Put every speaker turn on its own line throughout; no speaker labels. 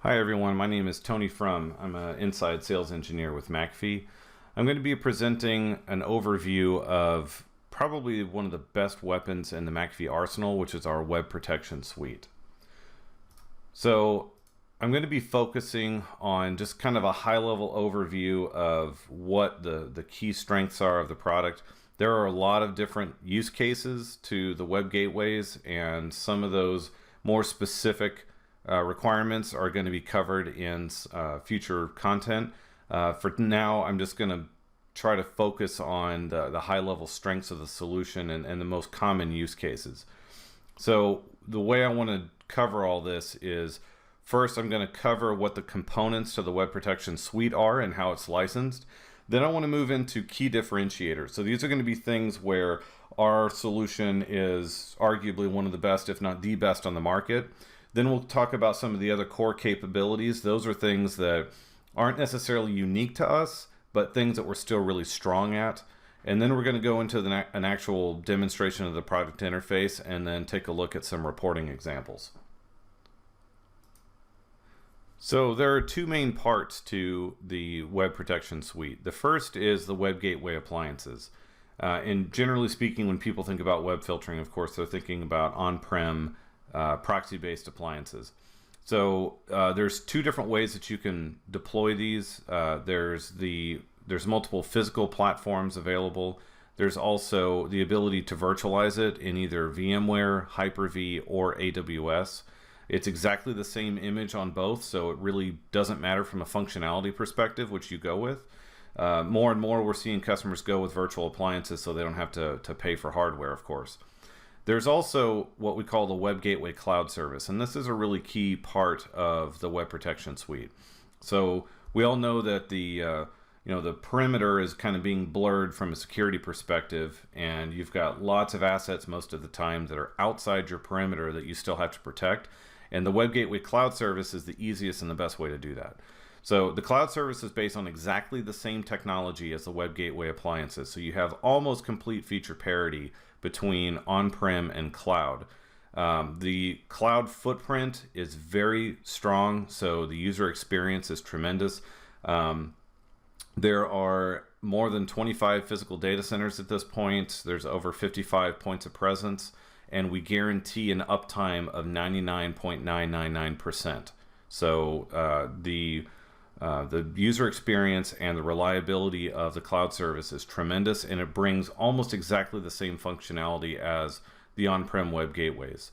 Hi everyone, my name is Tony Frum. I'm an inside sales engineer with McAfee. I'm going to be presenting an overview of probably one of the best weapons in the McAfee arsenal, which is our web protection suite. So I'm going to be focusing on just kind of a high-level overview of what the key strengths are of the product. There are a lot of different use cases to the web gateways, and some of those more specific requirements are going to be covered in future content. For now, I'm just going to try to focus on the high-level strengths of the solution and the most common use cases. So the way I want to cover all this is, first I'm going to cover what the components to the web protection suite are and how it's licensed. Then I want to move into key differentiators. So these are going to be things where our solution is arguably one of the best, if not the best, on the market. Then we'll talk about some of the other core capabilities. Those are things that aren't necessarily unique to us, but things that we're still really strong at. And then we're going to go into an actual demonstration of the product interface and then take a look at some reporting examples. So there are two main parts to the web protection suite. The first is the web gateway appliances. And generally speaking, when people think about web filtering, of course, they're thinking about on-prem proxy-based appliances. So there's two different ways that you can deploy these. There's multiple physical platforms available. There's also the ability to virtualize it in either VMware, Hyper-V, or AWS. It's exactly the same image on both, so it really doesn't matter from a functionality perspective which you go with. More and more we're seeing customers go with virtual appliances so they don't have to pay for hardware, of course. There's also what we call the Web Gateway Cloud Service, and this is a really key part of the web protection suite. So we all know that the perimeter is kind of being blurred from a security perspective, and you've got lots of assets most of the time that are outside your perimeter that you still have to protect. And the Web Gateway Cloud Service is the easiest and the best way to do that. So the cloud service is based on exactly the same technology as the web gateway appliances. So you have almost complete feature parity between on-prem and cloud. The cloud footprint is very strong, so the user experience is tremendous. There are more than 25 physical data centers at this point. There's over 55 points of presence, and we guarantee an uptime of 99.999%. So the user experience and the reliability of the cloud service is tremendous, and it brings almost exactly the same functionality as the on-prem web gateways.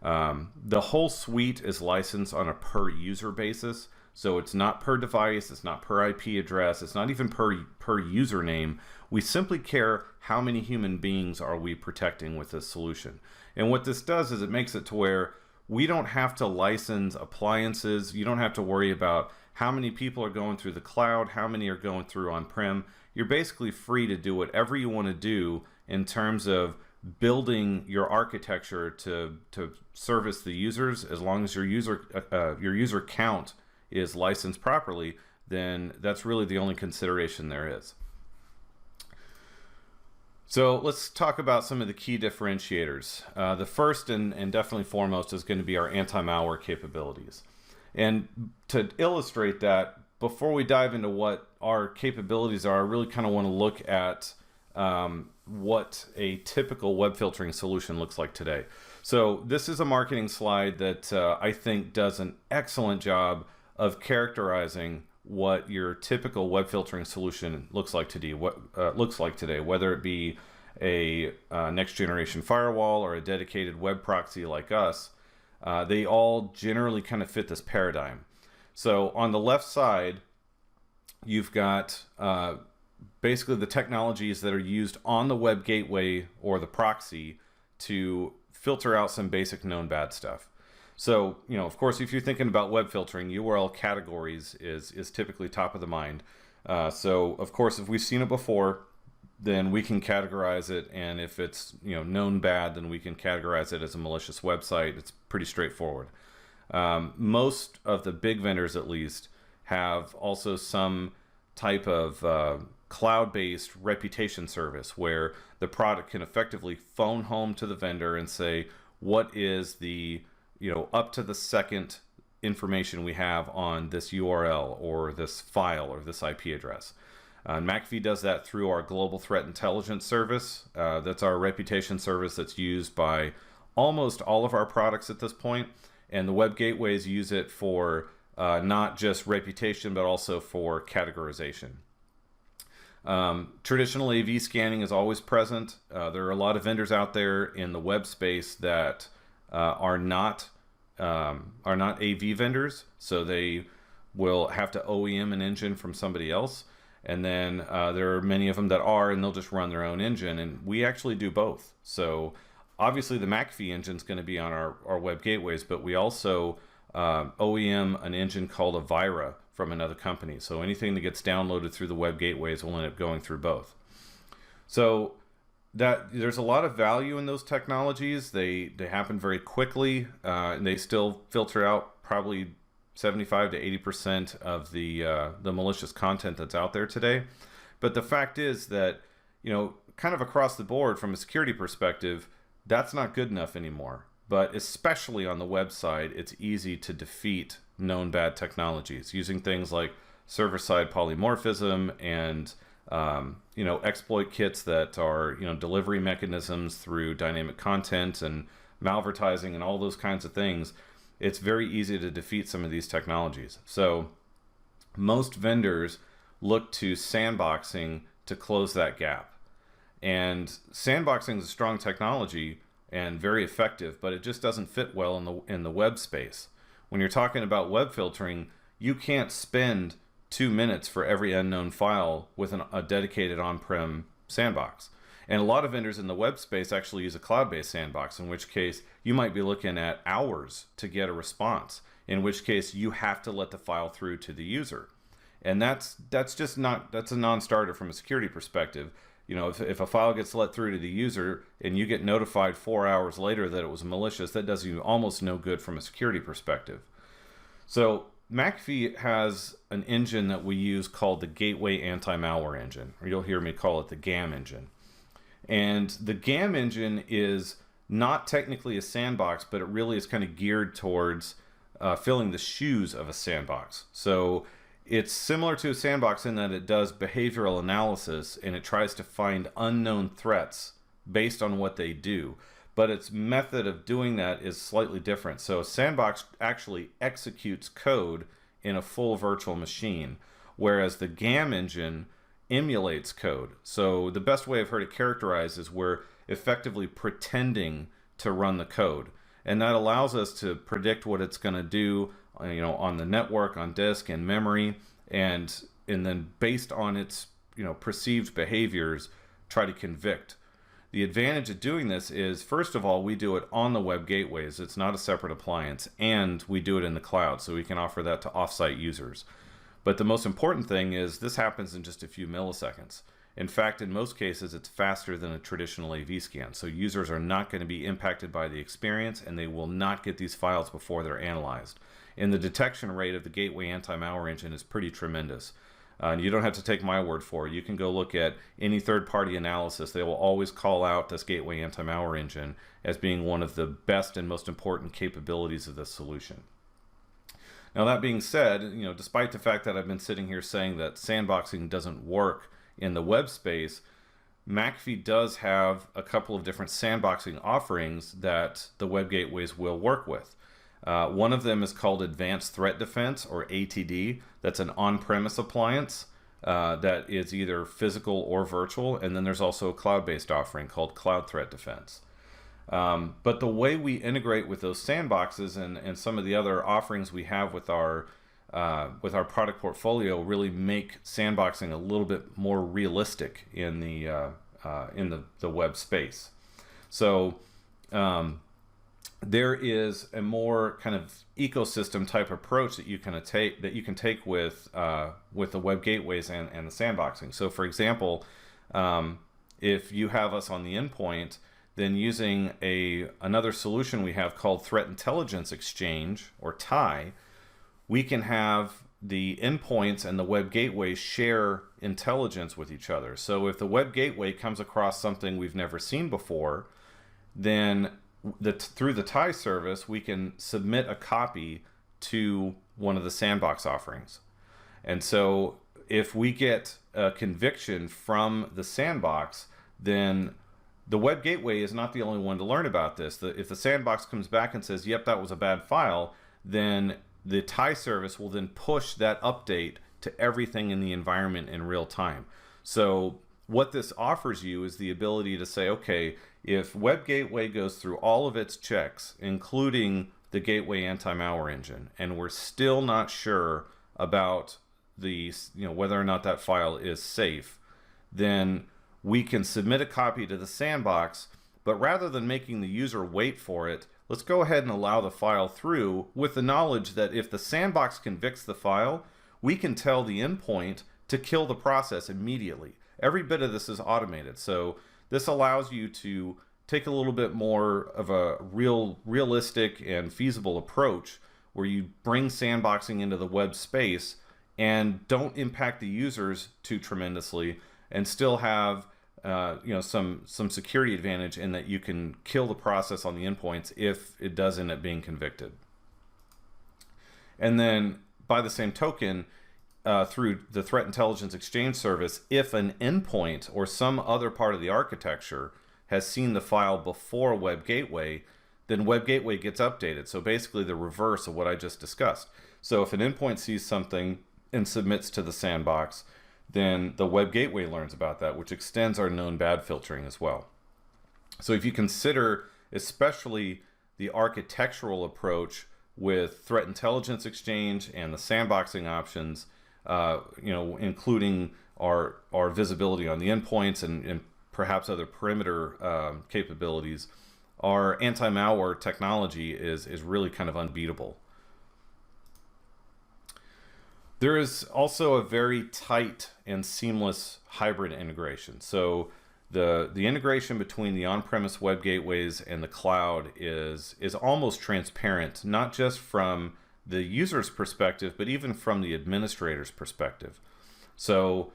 The whole suite is licensed on a per user basis, so it's not per device, it's not per IP address, it's not even per username. We simply care how many human beings are we protecting with this solution. And what this does is it makes it to where we don't have to license appliances. You don't have to worry about how many people are going through the cloud, how many are going through on-prem. You're basically free to do whatever you want to do in terms of building your architecture to service the users. As long as your user count is licensed properly, then that's really the only consideration there is. So let's talk about some of the key differentiators. The first and definitely foremost is going to be our anti-malware capabilities. And to illustrate that, before we dive into what our capabilities are, I really kind of want to look at what a typical web filtering solution looks like today. So this is a marketing slide that I think does an excellent job of characterizing what your typical web filtering solution looks like today. Whether it be a next generation firewall or a dedicated web proxy like us. They all generally kind of fit this paradigm. So on the left side, you've got basically the technologies that are used on the web gateway or the proxy to filter out some basic known bad stuff. So, of course, if you're thinking about web filtering, URL categories is typically top of the mind. So, of course, if we've seen it before, then we can categorize it, and if it's known bad, then we can categorize it as a malicious website. It's pretty straightforward. Most of the big vendors, at least, have also some type of cloud-based reputation service where the product can effectively phone home to the vendor and say, what is the up to the second information we have on this URL or this file or this IP address. McAfee does that through our Global Threat Intelligence service. That's our reputation service that's used by almost all of our products at this point. And the web gateways use it for not just reputation, but also for categorization. Traditional AV scanning is always present. There are a lot of vendors out there in the web space that are not AV vendors, so they will have to OEM an engine from somebody else. And then there are many of them that are, and they'll just run their own engine. And we actually do both. So obviously the McAfee engine is going to be on our web gateways, but we also OEM an engine called Avira from another company. So anything that gets downloaded through the web gateways will end up going through both. So that there's a lot of value in those technologies. They happen very quickly, and they still filter out probably 75 to 80% of the malicious content that's out there today. But the fact is that, kind of across the board from a security perspective, that's not good enough anymore. But especially on the website, it's easy to defeat known bad technologies using things like server-side polymorphism and exploit kits that are delivery mechanisms through dynamic content and malvertising and all those kinds of things. It's very easy to defeat some of these technologies. So most vendors look to sandboxing to close that gap. And sandboxing is a strong technology and very effective, but it just doesn't fit well in the web space. When you're talking about web filtering, you can't spend 2 minutes for every unknown file with a dedicated on-prem sandbox. And a lot of vendors in the web space actually use a cloud-based sandbox, in which case you might be looking at hours to get a response, in which case you have to let the file through to the user. And that's a non-starter from a security perspective. If a file gets let through to the user and you get notified 4 hours later that it was malicious, that does you almost no good from a security perspective. So McAfee has an engine that we use called the Gateway Anti-Malware Engine, or you'll hear me call it the GAM engine. And the GAM engine is not technically a sandbox, but it really is kind of geared towards filling the shoes of a sandbox. So it's similar to a sandbox in that it does behavioral analysis and it tries to find unknown threats based on what they do. But its method of doing that is slightly different. So a sandbox actually executes code in a full virtual machine, whereas the GAM engine emulates code. So the best way I've heard it characterized is we're effectively pretending to run the code. And that allows us to predict what it's going to do on the network, on disk, and memory, and then based on its perceived behaviors, try to convict. The advantage of doing this is, first of all, we do it on the web gateways. It's not a separate appliance, and we do it in the cloud, so we can offer that to offsite users. But the most important thing is this happens in just a few milliseconds. In fact, in most cases, it's faster than a traditional AV scan. So users are not going to be impacted by the experience, and they will not get these files before they're analyzed. And the detection rate of the Gateway Anti-Malware Engine is pretty tremendous. And you don't have to take my word for it. You can go look at any third-party analysis. They will always call out this Gateway Anti-Malware Engine as being one of the best and most important capabilities of this solution. Now, that being said, despite the fact that I've been sitting here saying that sandboxing doesn't work in the web space, McAfee does have a couple of different sandboxing offerings that the web gateways will work with. One of them is called Advanced Threat Defense, or ATD. That's an on-premise appliance that is either physical or virtual. And then there's also a cloud-based offering called Cloud Threat Defense. But the way we integrate with those sandboxes and some of the other offerings we have with our product portfolio really make sandboxing a little bit more realistic in the web space. So there is a more kind of ecosystem type approach that you can take with the web gateways and the sandboxing. So for example, if you have us on the endpoint, then using another solution we have called Threat Intelligence Exchange, or TIE, we can have the endpoints and the web gateway share intelligence with each other. So if the web gateway comes across something we've never seen before, then through the TIE service, we can submit a copy to one of the sandbox offerings. And so if we get a conviction from the sandbox, then the web gateway is not the only one to learn about this. If the sandbox comes back and says, yep, that was a bad file, then the tie service will then push that update to everything in the environment in real time. So what this offers you is the ability to say, okay, if web gateway goes through all of its checks, including the gateway anti-malware engine, and we're still not sure about whether or not that file is safe, then we can submit a copy to the sandbox, but rather than making the user wait for it, let's go ahead and allow the file through with the knowledge that if the sandbox convicts the file, we can tell the endpoint to kill the process immediately. Every bit of this is automated. So this allows you to take a little bit more of a realistic and feasible approach where you bring sandboxing into the web space and don't impact the users too tremendously, and still have some security advantage in that you can kill the process on the endpoints if it does end up being convicted. And then by the same token, through the Threat Intelligence Exchange service, if an endpoint or some other part of the architecture has seen the file before Web Gateway, then Web Gateway gets updated. So basically the reverse of what I just discussed. So if an endpoint sees something and submits to the sandbox, then the Web Gateway learns about that, which extends our known bad filtering as well. So if you consider especially the architectural approach with Threat Intelligence Exchange and the sandboxing options, including our visibility on the endpoints and perhaps other perimeter capabilities, our anti-malware technology is really kind of unbeatable. There is also a very tight and seamless hybrid integration. So the integration between the on-premise web gateways and the cloud is almost transparent, not just from the user's perspective, but even from the administrator's perspective. So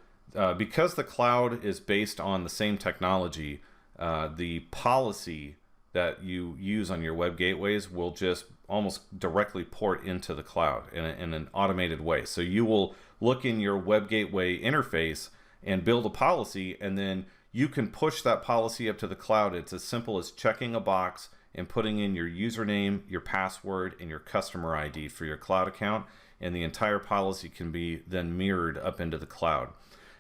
because the cloud is based on the same technology, the policy that you use on your web gateways will just almost directly port into the cloud in an automated way. So you will look in your web gateway interface and build a policy, and then you can push that policy up to the cloud. It's as simple as checking a box and putting in your username, your password, and your customer ID for your cloud account, and the entire policy can be then mirrored up into the cloud.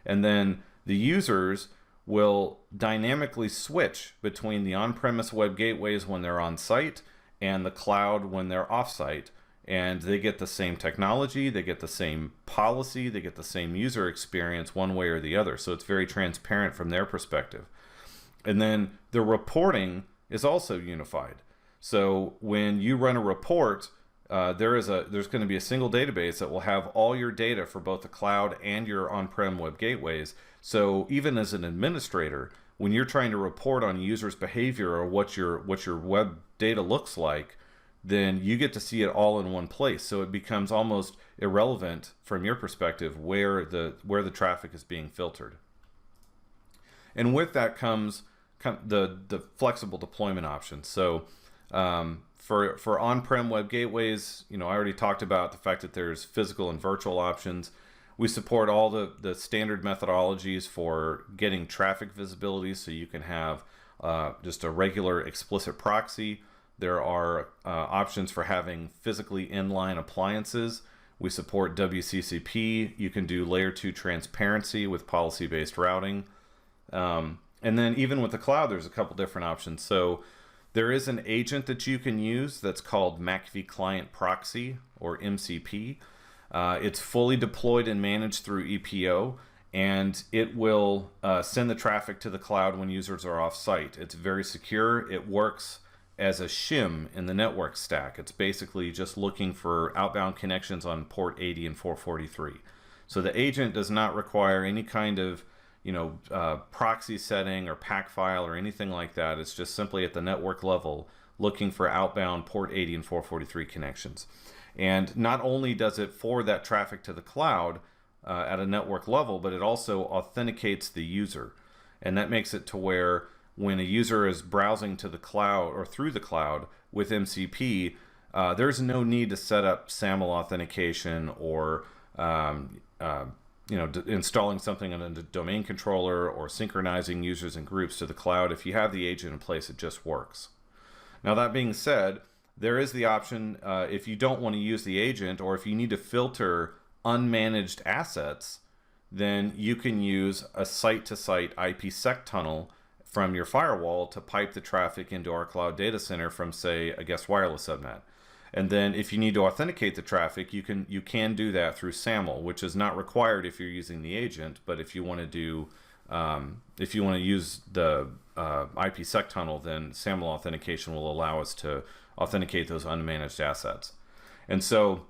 And then the users will dynamically switch between the on-premise web gateways when they're on site and the cloud when they're off-site, and they get the same technology, they get the same policy, they get the same user experience one way or the other. So it's very transparent from their perspective. And then the reporting is also unified. So when you run a report, there's going to be a single database that will have all your data for both the cloud and your on-prem web gateways. So even as an administrator, when you're trying to report on users' behavior or what your web data looks like, then you get to see it all in one place. So it becomes almost irrelevant from your perspective where the traffic is being filtered. And with that comes the flexible deployment options. So for on-prem web gateways, I already talked about the fact that there's physical and virtual options. We support all the standard methodologies for getting traffic visibility, so you can have just a regular explicit proxy. There are options for having physically inline appliances. We support WCCP. You can do layer 2 transparency with policy-based routing. And then even with the cloud, there's a couple different options. So there is an agent that you can use that's called McAfee Client Proxy, or MCP. It's fully deployed and managed through EPO, and it will send the traffic to the cloud when users are off-site. It's very secure. It works as a shim in the network stack. It's basically just looking for outbound connections on port 80 and 443. So the agent does not require any kind of proxy setting or pack file or anything like that. It's just simply at the network level looking for outbound port 80 and 443 connections. And not only does it forward that traffic to the cloud at a network level, but it also authenticates the user. And that makes it to where when a user is browsing to the cloud or through the cloud with MCP, there's no need to set up SAML authentication or installing something on a domain controller or synchronizing users and groups to the cloud. If you have the agent in place, it just works. Now, that being said, there is the option, if you don't want to use the agent, or if you need to filter unmanaged assets, then you can use a site-to-site IPsec tunnel from your firewall to pipe the traffic into our cloud data center from, say, a guest wireless subnet. And then if you need to authenticate the traffic, you can do that through SAML, which is not required if you're using the agent. But if you want to do, if you want to use the IPsec tunnel, then SAML authentication will allow us to authenticate those unmanaged assets. And so,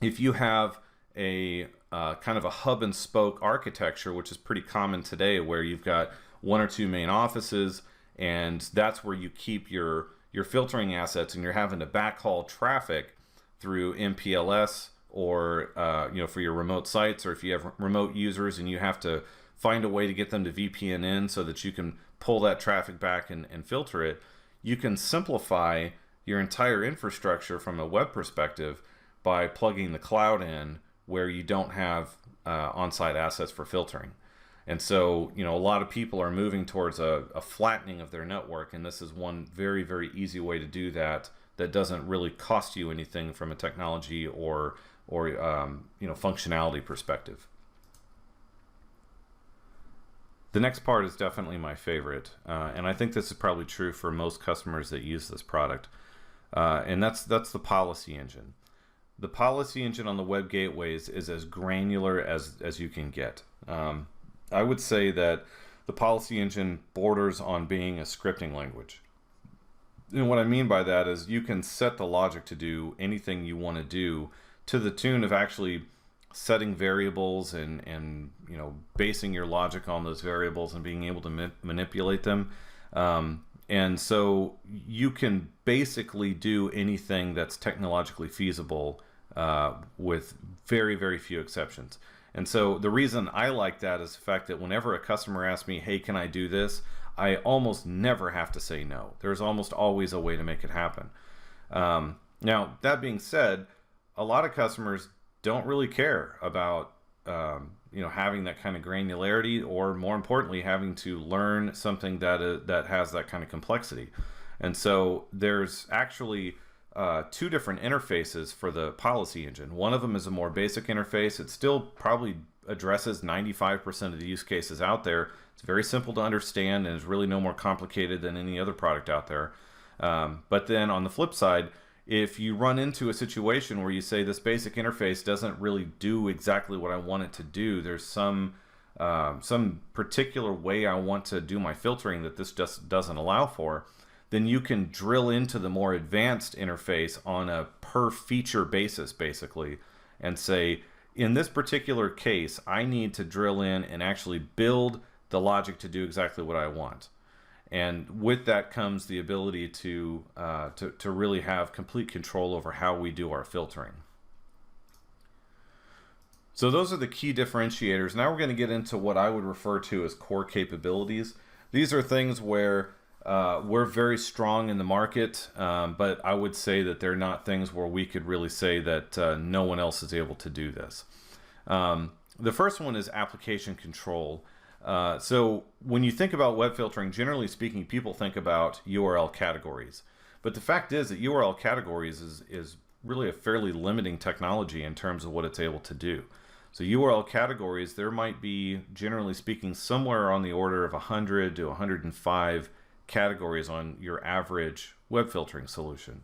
if you have a kind of a hub and spoke architecture, which is pretty common today, where you've got one or two main offices, and that's where you keep your filtering assets, and you're having to backhaul traffic through MPLS or for your remote sites, or if you have remote users and you have to find a way to get them to VPN in so that you can pull that traffic back and filter it, you can simplify your entire infrastructure from a web perspective by plugging the cloud in where you don't have on-site assets for filtering. And so, a lot of people are moving towards a flattening of their network, and this is one very, very easy way to do that doesn't really cost you anything from a technology or functionality perspective. The next part is definitely my favorite, and I think this is probably true for most customers that use this product, and that's the policy engine. The policy engine on the web gateways is as granular as you can get. I would say that the policy engine borders on being a scripting language. And what I mean by that is you can set the logic to do anything you want to do, to the tune of actually setting variables and basing your logic on those variables and being able to manipulate them. And so you can basically do anything that's technologically feasible with very, very few exceptions. And so the reason I like that is the fact that whenever a customer asks me, hey, can I do this? I almost never have to say no. There's almost always a way to make it happen. Now, that being said, a lot of customers don't really care about having that kind of granularity, or more importantly, having to learn something that has that kind of complexity. And so there's actually two different interfaces for the policy engine. One of them is a more basic interface. It still probably addresses 95% of the use cases out there. It's very simple to understand and is really no more complicated than any other product out there. But then on the flip side, if you run into a situation where you say this basic interface doesn't really do exactly what I want it to do, there's some particular way I want to do my filtering that this just doesn't allow for, then you can drill into the more advanced interface on a per feature basis, basically, and say, in this particular case, I need to drill in and actually build the logic to do exactly what I want. And with that comes the ability to really have complete control over how we do our filtering. So those are the key differentiators. Now we're going to get into what I would refer to as core capabilities. These are things where we're very strong in the market, but I would say that they're not things where we could really say that no one else is able to do this. The first one is application control. So when you think about web filtering, generally speaking, people think about URL categories. But the fact is that URL categories is really a fairly limiting technology in terms of what it's able to do. So URL categories, there might be, generally speaking, somewhere on the order of 100 to 105 categories on your average web filtering solution.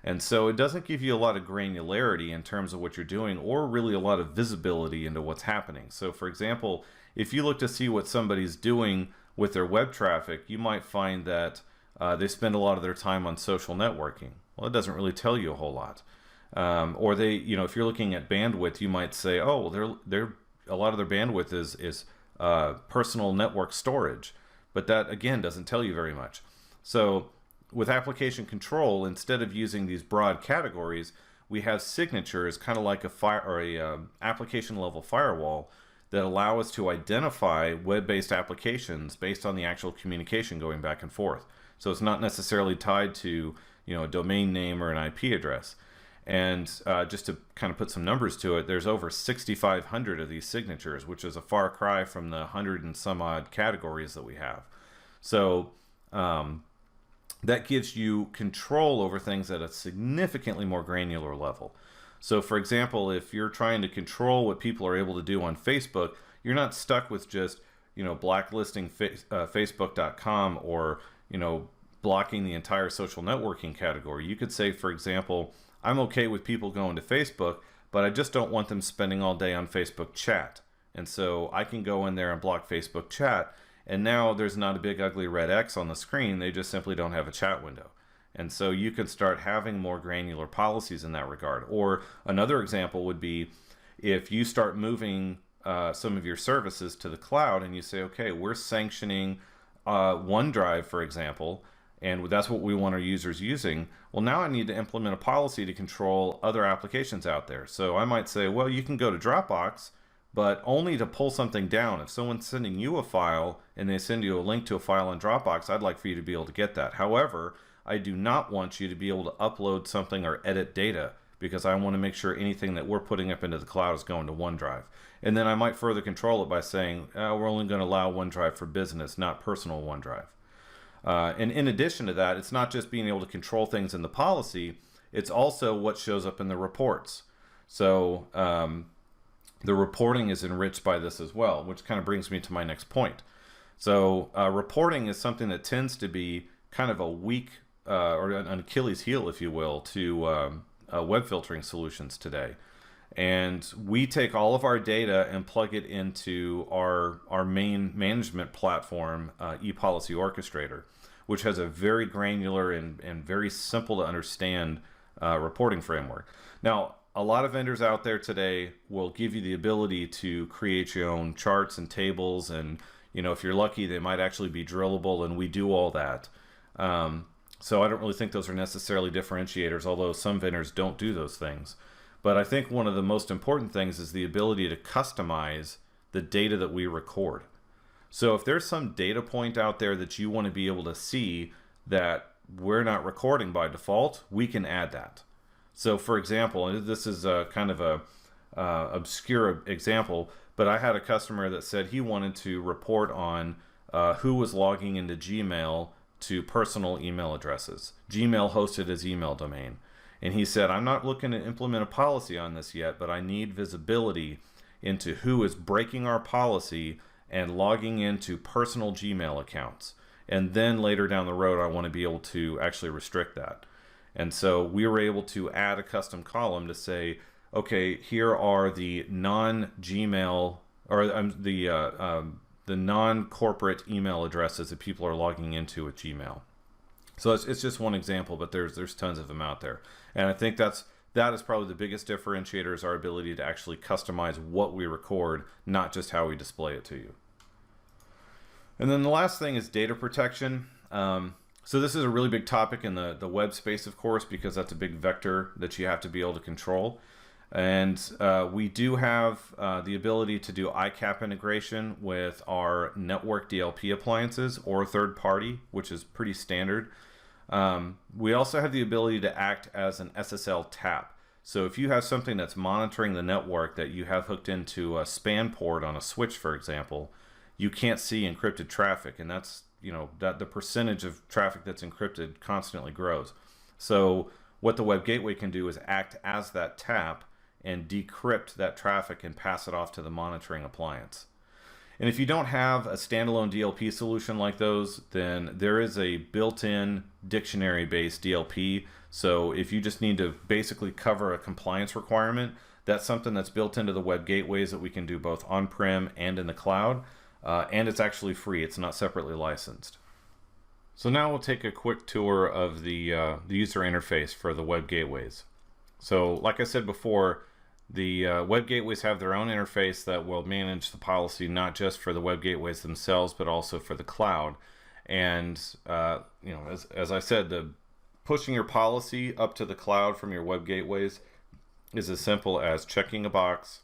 And so it doesn't give you a lot of granularity in terms of what you're doing, or really a lot of visibility into what's happening. So for example, if you look to see what somebody's doing with their web traffic, you might find that they spend a lot of their time on social networking. Well, it doesn't really tell you a whole lot. Or they, if you're looking at bandwidth, you might say, oh, they're a lot of their bandwidth is personal network storage. But that, again, doesn't tell you very much. So with application control, instead of using these broad categories, we have signatures, kind of like a application level firewall, that allow us to identify web-based applications based on the actual communication going back and forth. So it's not necessarily tied to a domain name or an IP address. And just to kind of put some numbers to it, there's over 6,500 of these signatures, which is a far cry from the 100 and some odd categories that we have. So that gives you control over things at a significantly more granular level. So for example, if you're trying to control what people are able to do on Facebook, you're not stuck with just, blacklisting Facebook.com or, blocking the entire social networking category. You could say, for example, I'm okay with people going to Facebook, but I just don't want them spending all day on Facebook chat. And so I can go in there and block Facebook chat. And now there's not a big ugly red X on the screen. They just simply don't have a chat window. And so you can start having more granular policies in that regard. Or another example would be if you start moving some of your services to the cloud and you say, okay, we're sanctioning OneDrive, for example, and that's what we want our users using. Well, now I need to implement a policy to control other applications out there. So I might say, well, you can go to Dropbox, but only to pull something down. If someone's sending you a file and they send you a link to a file in Dropbox, I'd like for you to be able to get that. However, I do not want you to be able to upload something or edit data, because I want to make sure anything that we're putting up into the cloud is going to OneDrive. And then I might further control it by saying, we're only going to allow OneDrive for business, not personal OneDrive. And in addition to that, it's not just being able to control things in the policy, it's also what shows up in the reports. So the reporting is enriched by this as well, which kind of brings me to my next point. So reporting is something that tends to be kind of a weak or an Achilles heel, if you will, to web filtering solutions today. And we take all of our data and plug it into our main management platform, ePolicy Orchestrator, which has a very granular and very simple to understand reporting framework. Now, a lot of vendors out there today will give you the ability to create your own charts and tables, and if you're lucky, they might actually be drillable, and we do all that. So I don't really think those are necessarily differentiators, although some vendors don't do those things. But I think one of the most important things is the ability to customize the data that we record. So if there's some data point out there that you want to be able to see that we're not recording by default, we can add that. So for example, and this is a kind of a obscure example, but I had a customer that said he wanted to report on who was logging into Gmail to personal email addresses. Gmail hosted his email domain. And he said, I'm not looking to implement a policy on this yet, but I need visibility into who is breaking our policy and logging into personal Gmail accounts. And then later down the road, I want to be able to actually restrict that. And so we were able to add a custom column to say, okay, here are the non-Gmail or the non-corporate email addresses that people are logging into with Gmail. So it's just one example, but there's tons of them out there. And I think that is probably the biggest differentiator, is our ability to actually customize what we record, not just how we display it to you. And then the last thing is data protection. So this is a really big topic in the web space, of course, because that's a big vector that you have to be able to control. And we do have the ability to do ICAP integration with our network DLP appliances or third party, which is pretty standard. We also have the ability to act as an SSL tap. So if you have something that's monitoring the network that you have hooked into a span port on a switch, for example, you can't see encrypted traffic, and that's that the percentage of traffic that's encrypted constantly grows. So what the web gateway can do is act as that tap and decrypt that traffic and pass it off to the monitoring appliance. And if you don't have a standalone DLP solution like those, then there is a built-in dictionary-based DLP. So if you just need to basically cover a compliance requirement, that's something that's built into the web gateways that we can do both on-prem and in the cloud. And it's actually free. It's not separately licensed. So now we'll take a quick tour of the user interface for the web gateways. So like I said before, the web gateways have their own interface that will manage the policy, not just for the web gateways themselves, but also for the cloud. And as I said, the pushing your policy up to the cloud from your web gateways is as simple as checking a box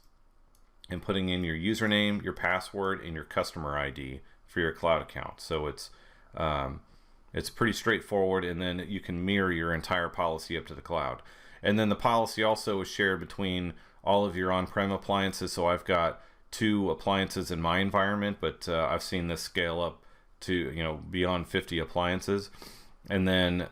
and putting in your username, your password, and your customer ID for your cloud account. So it's It's pretty straightforward, and then you can mirror your entire policy up to the cloud. And then the policy also is shared between all of your on-prem appliances. So I've got 2 appliances in my environment, but I've seen this scale up to beyond 50 appliances. And then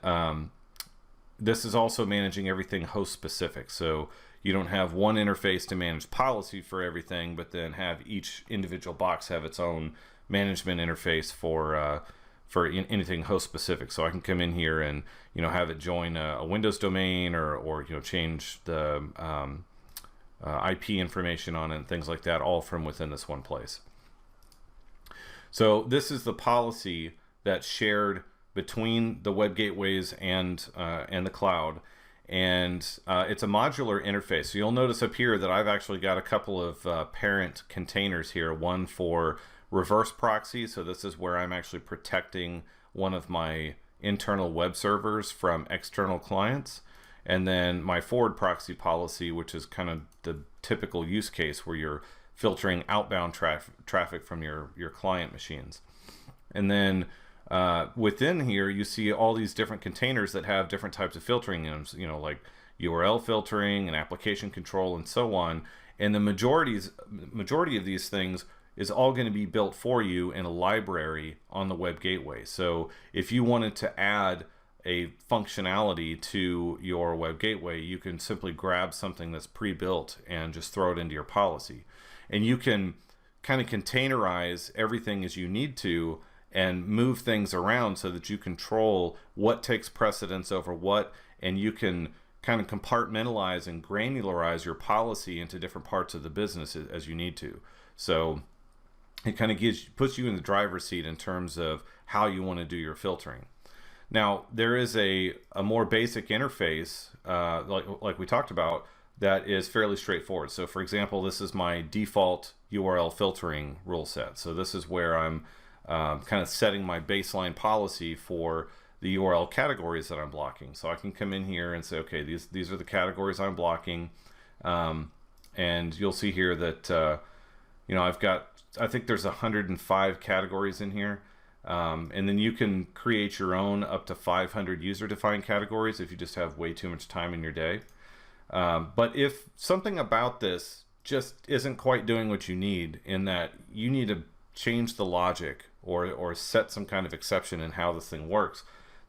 this is also managing everything host specific. So you don't have one interface to manage policy for everything, but then have each individual box have its own management interface for anything host specific. So I can come in here and have it join a Windows domain or change the IP information on it and things like that, all from within this one place. So this is the policy that's shared between the web gateways and the cloud, and it's a modular interface. So you'll notice up here that I've actually got a couple of parent containers here, one for reverse proxy. So this is where I'm actually protecting one of my internal web servers from external clients, and then my forward proxy policy, which is kind of the typical use case where you're filtering outbound traffic from your client machines. And then within here you see all these different containers that have different types of filtering in them, like URL filtering and application control and so on. And the majority of these things is all going to be built for you in a library on the web gateway. So if you wanted to add a functionality to your web gateway, you can simply grab something that's pre-built and just throw it into your policy. And you can kind of containerize everything as you need to and move things around so that you control what takes precedence over what, and you can kind of compartmentalize and granularize your policy into different parts of the business as you need to. So it kind of puts you in the driver's seat in terms of how you want to do your filtering. Now, there is a more basic interface, like we talked about, that is fairly straightforward. So for example, this is my default URL filtering rule set. So this is where I'm kind of setting my baseline policy for the URL categories that I'm blocking. So I can come in here and say, okay, these are the categories I'm blocking. And you'll see here that, I think there's 105 categories in here. And then you can create your own up to 500 user-defined categories if you just have way too much time in your day. But if something about this just isn't quite doing what you need, in that you need to change the logic or set some kind of exception in how this thing works,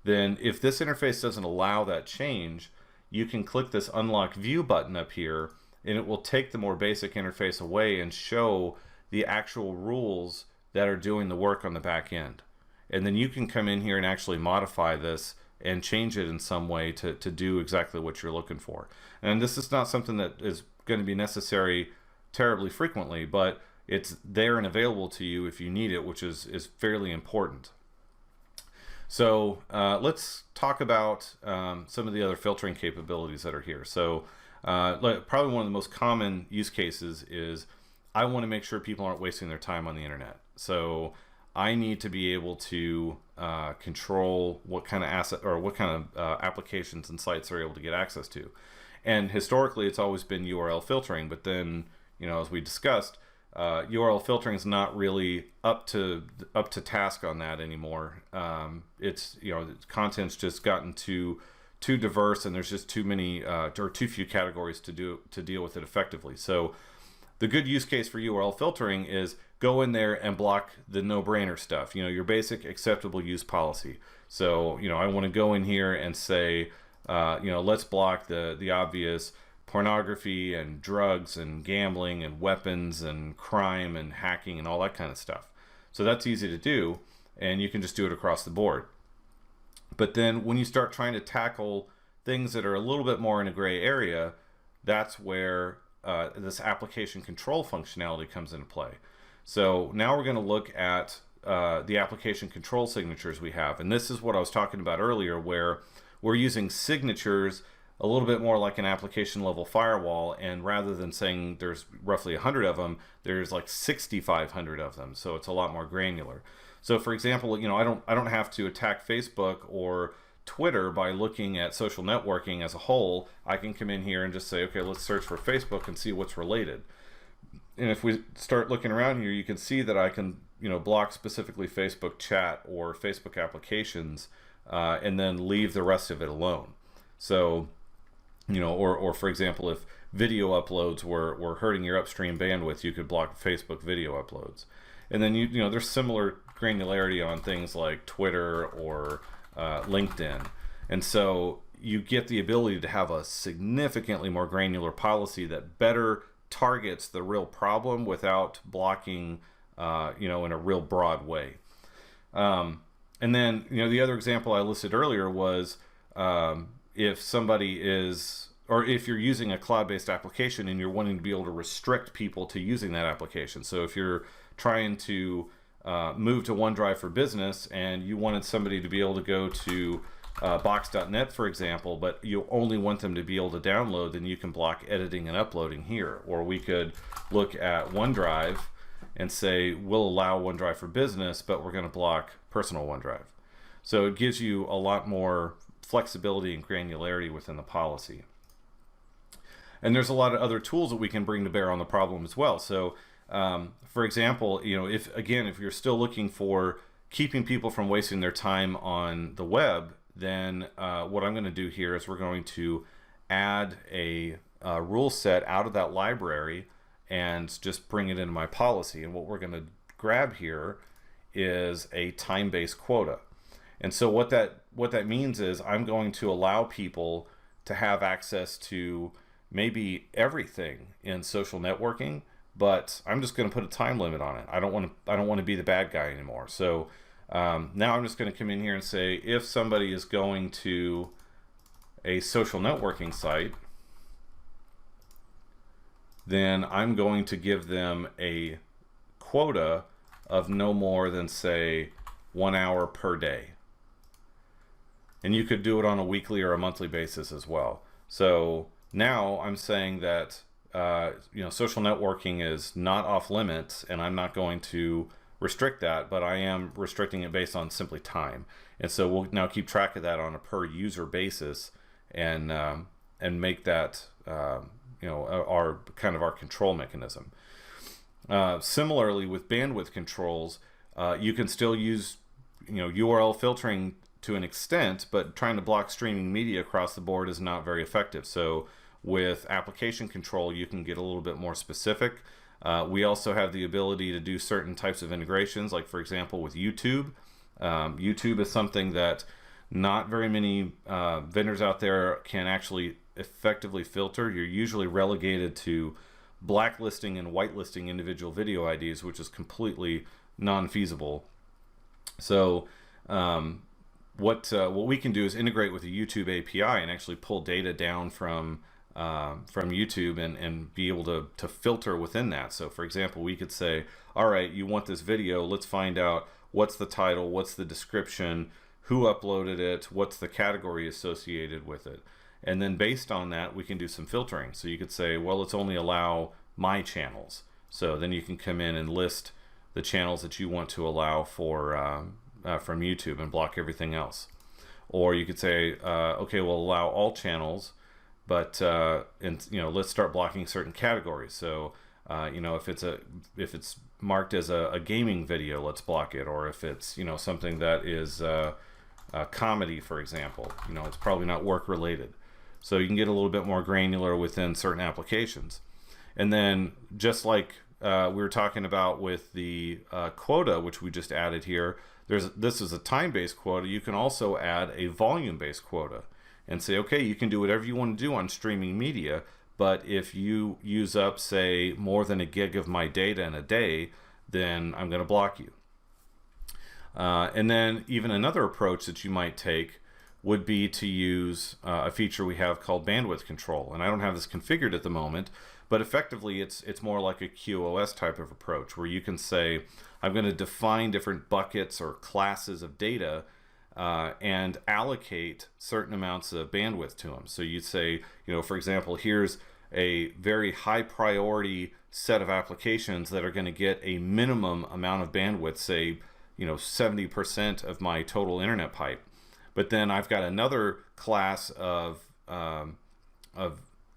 then if this interface doesn't allow that change, you can click this unlock view button up here, and it will take the more basic interface away and show the actual rules that are doing the work on the back end. And then you can come in here and actually modify this and change it in some way to do exactly what you're looking for. And this is not something that is going to be necessary terribly frequently, but it's there and available to you if you need it, which is fairly important. So let's talk about some of the other filtering capabilities that are here. So probably one of the most common use cases is I want to make sure people aren't wasting their time on the internet. So I need to be able to control what kind of asset or what kind of applications and sites they're able to get access to. And historically, it's always been URL filtering. But then, as we discussed, URL filtering is not really up to task on that anymore. It's content's just gotten too diverse, and there's just too many or too few categories to deal with it effectively. So the good use case for URL filtering is go in there and block the no-brainer stuff, your basic acceptable use policy. So, I want to go in here and say, let's block the obvious pornography and drugs and gambling and weapons and crime and hacking and all that kind of stuff. So that's easy to do, and you can just do it across the board. But then when you start trying to tackle things that are a little bit more in a gray area, that's where this application control functionality comes into play. So now we're going to look at the application control signatures we have. And this is what I was talking about earlier, where we're using signatures a little bit more like an application level firewall. And rather than saying there's roughly 100 of them, there's like 6,500 of them. So it's a lot more granular. So for example, I don't have to attack Facebook or Twitter by looking at social networking as a whole. I can come in here and just say, okay, let's search for Facebook and see what's related. and if we start looking around here, you can see that I can, block specifically Facebook chat or Facebook applications, and then leave the rest of it alone. So, or for example, if video uploads were hurting your upstream bandwidth, you could block Facebook video uploads. And then there's similar granularity on things like Twitter or LinkedIn. And so you get the ability to have a significantly more granular policy that better targets the real problem without blocking, in a real broad way. And then, the other example I listed earlier was if somebody is, or if you're using a cloud-based application and you're wanting to be able to restrict people to using that application. So if you're trying to move to OneDrive for Business and you wanted somebody to be able to go to box.net, for example, but you only want them to be able to download, then you can block editing and uploading here. Or we could look at OneDrive and say, we'll allow OneDrive for Business, but we're going to block personal OneDrive. So it gives you a lot more flexibility and granularity within the policy. And there's a lot of other tools that we can bring to bear on the problem as well. So for example, if you're still looking for keeping people from wasting their time on the web, then what I'm going to do here is we're going to add a rule set out of that library and just bring it into my policy. And what we're going to grab here is a time-based quota. And so what that means is I'm going to allow people to have access to maybe everything in social networking, but I'm just going to put a time limit on it. I don't want to be the bad guy anymore. So now I'm just going to come in here and say, if somebody is going to a social networking site, then I'm going to give them a quota of no more than, say, 1 hour per day. And you could do it on a weekly or a monthly basis as well. So now I'm saying that social networking is not off limits, and I'm not going to restrict that, but I am restricting it based on simply time. And so we'll now keep track of that on a per user basis, and make that our control mechanism. Similarly, with bandwidth controls, you can still use URL filtering to an extent, but trying to block streaming media across the board is not very effective. So with application control, you can get a little bit more specific. We also have the ability to do certain types of integrations, like for example with YouTube. YouTube is something that not very many vendors out there can actually effectively filter. You're usually relegated to blacklisting and whitelisting individual video IDs, which is completely non-feasible. So what we can do is integrate with the YouTube API and actually pull data down from YouTube and be able to filter within that. So for example, we could say, all right, you want this video, let's find out what's the title, what's the description, who uploaded it, what's the category associated with it. And then based on that, we can do some filtering. So you could say, well, let's only allow my channels. So then you can come in and list the channels that you want to allow for from YouTube and block everything else. Or you could say, okay, we'll allow all channels, but let's start blocking certain categories. So if it's marked as a gaming video, let's block it. Or if it's something that is comedy, for example, it's probably not work related. So you can get a little bit more granular within certain applications. And then just like we were talking about with the quota, which we just added here, this is a time-based quota. You can also add a volume-based quota and say, okay, you can do whatever you want to do on streaming media, but if you use up, say, more than a gig of my data in a day, then I'm going to block you. And then even another approach that you might take would be to use a feature we have called bandwidth control. And I don't have this configured at the moment, but effectively it's more like a QoS type of approach, where you can say, I'm going to define different buckets or classes of data and allocate certain amounts of bandwidth to them. So you'd say, for example, here's a very high priority set of applications that are going to get a minimum amount of bandwidth, say 70% of my total internet pipe. But then I've got another class of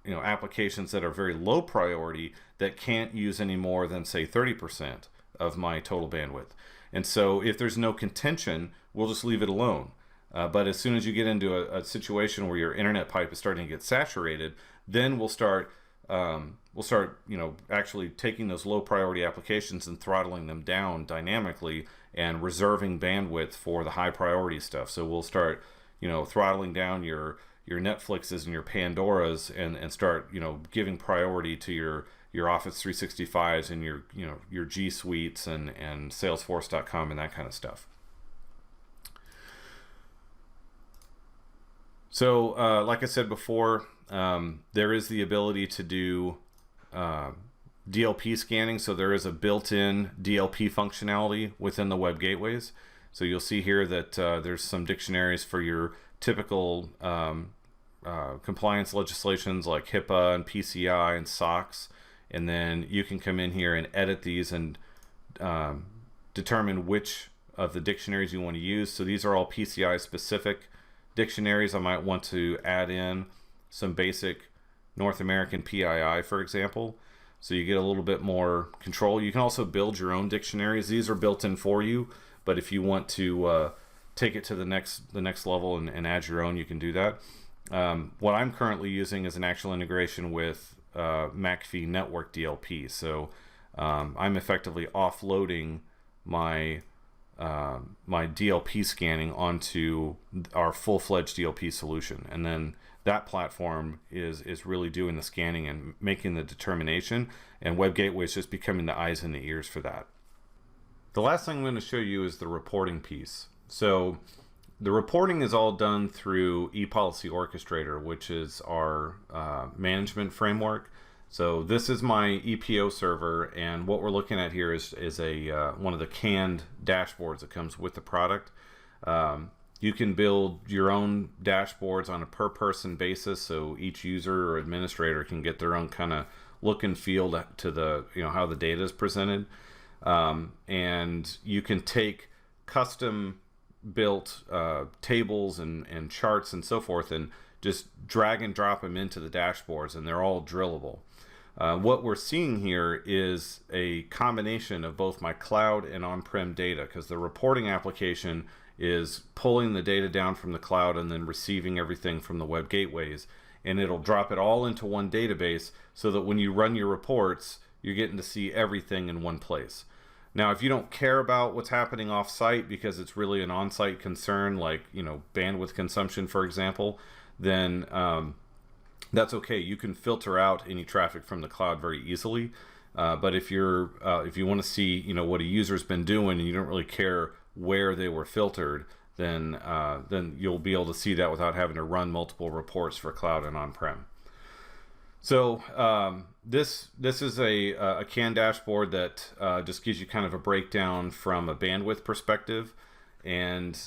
applications that are very low priority that can't use any more than say 30% of my total bandwidth. And so if there's no contention, we'll just leave it alone. But as soon as you get into a situation where your internet pipe is starting to get saturated, then we'll start actually taking those low priority applications and throttling them down dynamically and reserving bandwidth for the high priority stuff. So we'll start throttling down your Netflixes and your Pandoras and start giving priority to your Office 365s and your G Suites and Salesforce.com and that kind of stuff. So like I said before, there is the ability to do DLP scanning. So there is a built-in DLP functionality within the web gateways. So you'll see here that there's some dictionaries for your typical compliance legislations like HIPAA and PCI and SOX. And then you can come in here and edit these and determine which of the dictionaries you want to use. So these are all PCI specific dictionaries. I might want to add in some basic North American PII, for example. So you get a little bit more control. You can also build your own dictionaries. These are built in for you, but if you want to take it to the next level and add your own, you can do that. What I'm currently using is an actual integration with McAfee network DLP. So I'm effectively offloading my DLP scanning onto our full-fledged DLP solution, and then that platform is really doing the scanning and making the determination, and Web Gateway is just becoming the eyes and the ears for that. The last thing I'm going to show you is the reporting piece. So the reporting is all done through ePolicy Orchestrator, which is our management framework. So this is my EPO server, and what we're looking at here is a one of the canned dashboards that comes with the product. You can build your own dashboards on a per person basis, so each user or administrator can get their own kind of look and feel to the how the data is presented. And you can take custom built tables and charts and so forth and just drag and drop them into the dashboards, and they're all drillable. What we're seeing here is a combination of both my cloud and on-prem data, because the reporting application is pulling the data down from the cloud and then receiving everything from the web gateways, and it'll drop it all into one database so that when you run your reports, you're getting to see everything in one place. Now, if you don't care about what's happening off-site because it's really an on-site concern, like bandwidth consumption, for example, then that's okay. You can filter out any traffic from the cloud very easily. But if you want to see what a user's been doing and you don't really care where they were filtered, then you'll be able to see that without having to run multiple reports for cloud and on-prem. So this is a CAN dashboard that just gives you kind of a breakdown from a bandwidth perspective, and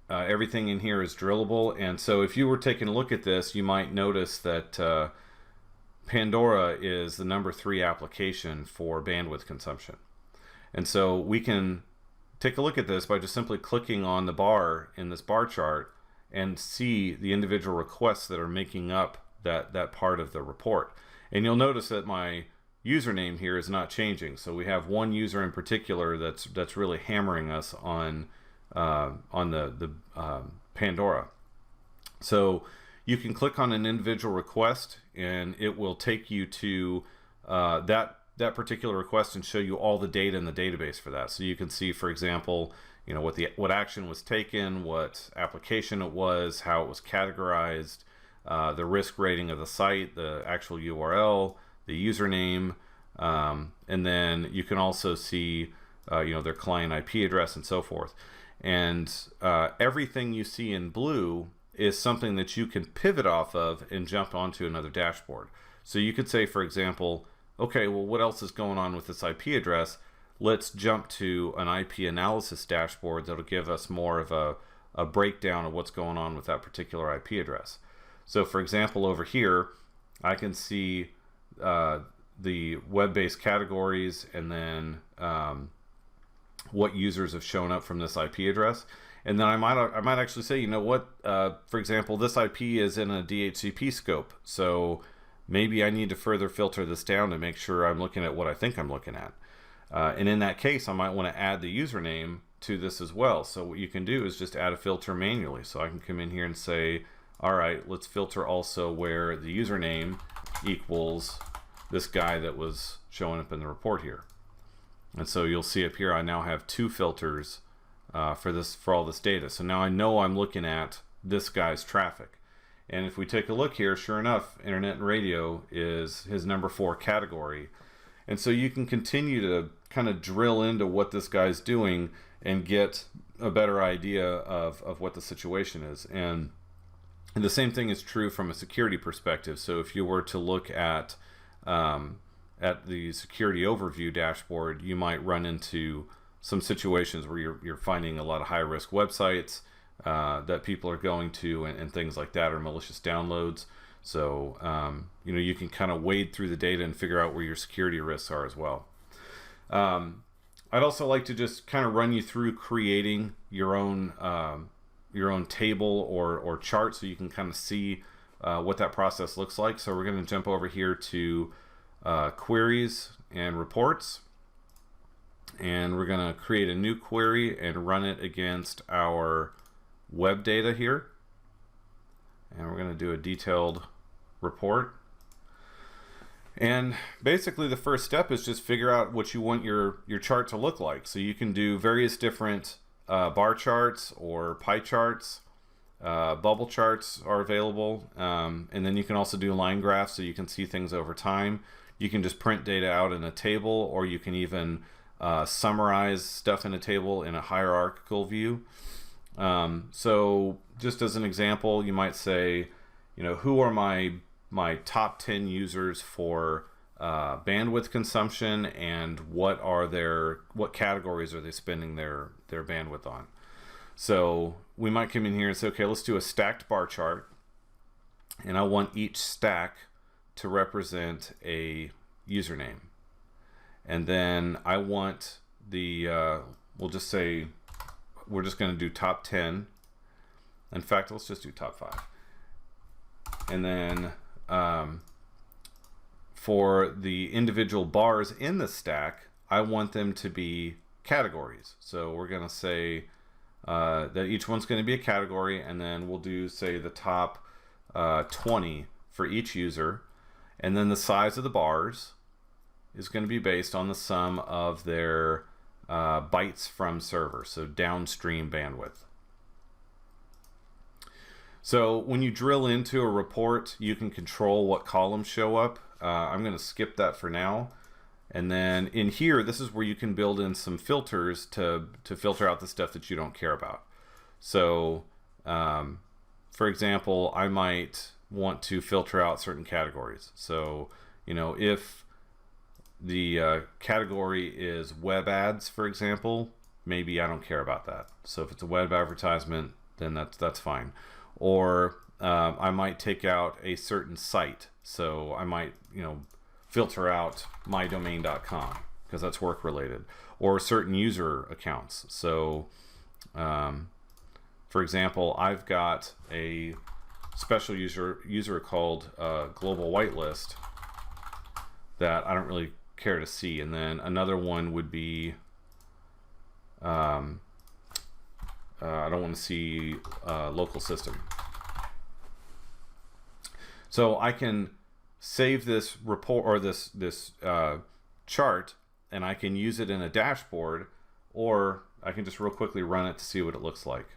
everything in here is drillable. And so if you were taking a look at this, you might notice that Pandora is the number 3 application for bandwidth consumption. And so we can take a look at this by just simply clicking on the bar in this bar chart and see the individual requests that are making up that part of the report. And you'll notice that my username here is not changing. So we have one user in particular that's really hammering us on the Pandora. So you can click on an individual request and it will take you to that particular request and show you all the data in the database for that. So you can see, for example, what action was taken, what application it was, how it was categorized, the risk rating of the site, the actual URL, the username, and then you can also see their client IP address and so forth. And everything you see in blue is something that you can pivot off of and jump onto another dashboard. So you could say, for example, okay, well, what else is going on with this IP address? Let's jump to an IP analysis dashboard that'll give us more of a breakdown of what's going on with that particular IP address. So for example, over here, I can see the web-based categories and then what users have shown up from this IP address. And then I might actually say, you know what, for example, this IP is in a DHCP scope, so maybe I need to further filter this down to make sure I'm looking at what I think I'm looking at. And in that case, I might want to add the username to this as well. So what you can do is just add a filter manually. So I can come in here and say, all right, let's filter also where the username equals this guy that was showing up in the report here. And so you'll see up here, I now have 2 filters for all this data. So now I know I'm looking at this guy's traffic. And if we take a look here, sure enough, internet and radio is his number 4 category. And so you can continue to kind of drill into what this guy's doing and get a better idea of what the situation is. And the same thing is true from a security perspective. So if you were to look at the security overview dashboard, you might run into some situations where you're finding a lot of high-risk websites that people are going to, and things like that, or malicious downloads. So you know, you can kind of wade through the data and figure out where your security risks are as well. I'd also like to just kind of run you through creating your own table or chart, so you can kind of see what that process looks like. So we're going to jump over here to queries and reports, and we're going to create a new query and run it against our web data here, and we're going to do a detailed report. And basically the first step is just figure out what you want your chart to look like. So you can do various different bar charts or pie charts. Bubble charts are available, and then you can also do line graphs, so you can see things over time. You can just print data out in a table, or you can even summarize stuff in a table in a hierarchical view. So just as an example, you might say, you know, who are my top 10 users for bandwidth consumption, and what categories are they spending their bandwidth on? So we might come in here and say, okay, let's do a stacked bar chart, and I want each stack to represent a username. And then I want we'll just say, we're just going to do top 10. In fact, let's just do top 5. And then for the individual bars in the stack, I want them to be categories. So we're going to say that each one's going to be a category, and then we'll do, say, the top 20 for each user. And then the size of the bars is going to be based on the sum of their bytes from server, so downstream bandwidth. So when you drill into a report, you can control what columns show up. I'm going to skip that for now. And then in here, this is where you can build in some filters to filter out the stuff that you don't care about. So for example, I might want to filter out certain categories. So, you know, if the category is web ads, for example, maybe I don't care about that. So if it's a web advertisement, then that's fine. Or I might take out a certain site. So I might, you know, filter out mydomain.com because that's work related, or certain user accounts. So for example, I've got a special user called global whitelist that I don't really care to see. And then another one would be I don't want to see local system. So I can save this report or this chart, and I can use it in a dashboard, or I can just real quickly run it to see what it looks like.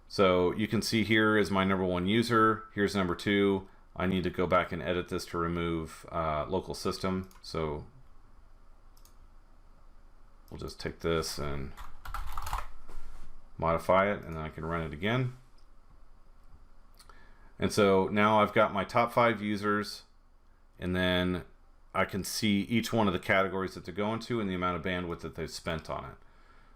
So you can see here is my number 1 user. Here's number 2. I need to go back and edit this to remove local system. So we'll just take this and modify it, and then I can run it again. And so now I've got my top 5 users, and then I can see each one of the categories that they're going to and the amount of bandwidth that they've spent on it.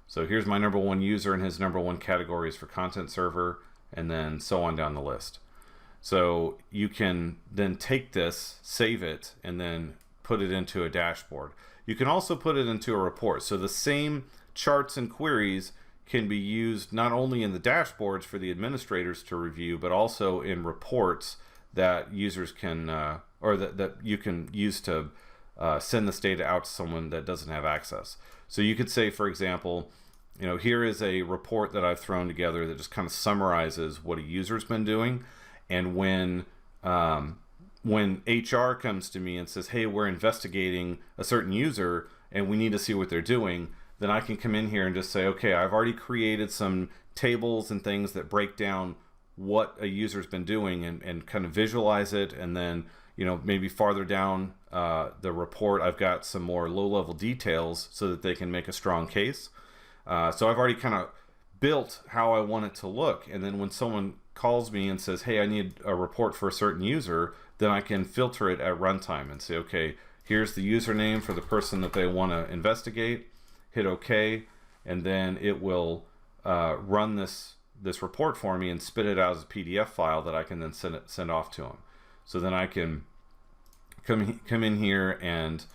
So here's my number 1 user, and his number 1 category is for content server, and then so on down the list. So you can then take this, save it, and then put it into a dashboard. You can also put it into a report. So the same charts and queries can be used not only in the dashboards for the administrators to review, but also in reports that users can, or that you can use to send this data out to someone that doesn't have access. So you could say, for example, here is a report that I've thrown together that just kind of summarizes what a user's been doing. And when HR comes to me and says, hey, we're investigating a certain user and we need to see what they're doing, then I can come in here and just say, okay, I've already created some tables and things that break down what a user's been doing and kind of visualize it. And then, maybe farther down the report, I've got some more low-level details so that they can make a strong case. So I've already kind of built how I want it to look. And then when someone calls me and says, hey, I need a report for a certain user, then I can filter it at runtime and say, okay, here's the username for the person that they want to investigate. Hit OK, and then it will run this report for me and spit it out as a PDF file that I can then send off to them. So then I can come in here and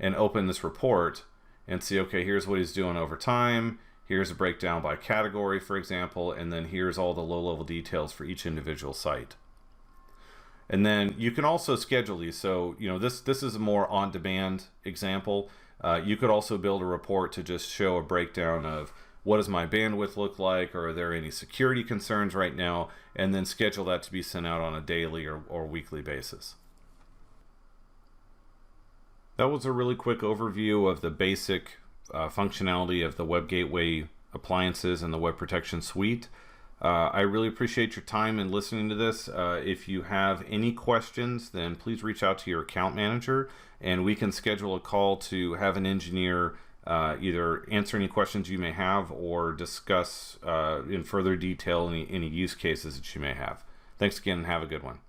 open this report and see, okay, here's what he's doing over time. Here's a breakdown by category, for example, and then here's all the low-level details for each individual site. And then you can also schedule these. So this is a more on-demand example. You could also build a report to just show a breakdown of what does my bandwidth look like, or are there any security concerns right now, and then schedule that to be sent out on a daily or weekly basis. That was a really quick overview of the basic functionality of the Web Gateway appliances and the Web Protection Suite. I really appreciate your time in listening to this. If you have any questions, then please reach out to your account manager and we can schedule a call to have an engineer either answer any questions you may have or discuss in further detail any use cases that you may have. Thanks again and have a good one.